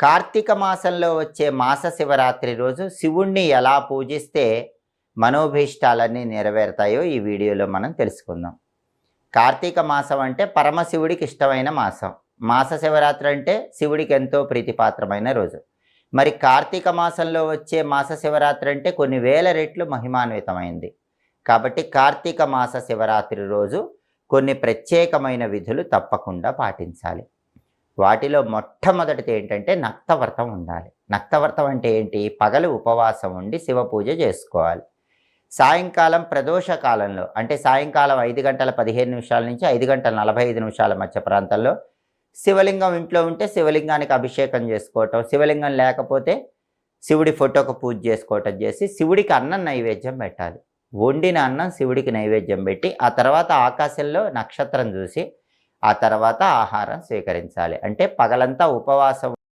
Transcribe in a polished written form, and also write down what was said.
కార్తీక మాసంలో వచ్చే మాస శివరాత్రి రోజు శివుణ్ణి ఎలా పూజిస్తే మనోభీష్టాలన్నీ నెరవేరుతాయో ఈ వీడియోలో మనం తెలుసుకుందాం. కార్తీక మాసం అంటే పరమశివుడికి ఇష్టమైన మాసం. మాస శివరాత్రి అంటే శివుడికి ఎంతో ప్రీతిపాత్రమైన రోజు. మరి కార్తీక మాసంలో వచ్చే మాస శివరాత్రి అంటే కొన్ని వేల రెట్లు మహిమాన్వితమైంది. కాబట్టి కార్తీక మాస శివరాత్రి రోజు కొన్ని ప్రత్యేకమైన విధులు తప్పకుండా పాటించాలి. వాటిలో మొట్టమొదటిది ఏంటంటే నక్తవ్రతం ఉండాలి. నక్తవ్రతం అంటే ఏంటి? పగలు ఉపవాసం ఉండి శివ పూజ చేసుకోవాలి. సాయంకాలం ప్రదోష కాలంలో అంటే సాయంకాలం 5:15 నుంచి 5:45 మధ్య ప్రాంతంలో శివలింగం ఇంట్లో ఉంటే శివలింగానికి అభిషేకం చేసుకోవటం, శివలింగం లేకపోతే శివుడి ఫోటోకు పూజ చేసుకోవటం చేసి శివుడికి అన్నం నైవేద్యం పెట్టాలి. వండిన అన్నం శివుడికి నైవేద్యం పెట్టి ఆ తర్వాత ఆకాశంలో నక్షత్రం చూసి ఆ తర్వాత ఆహారం స్వీకరించాలి. అంటే పగలంతా ఉపవాసం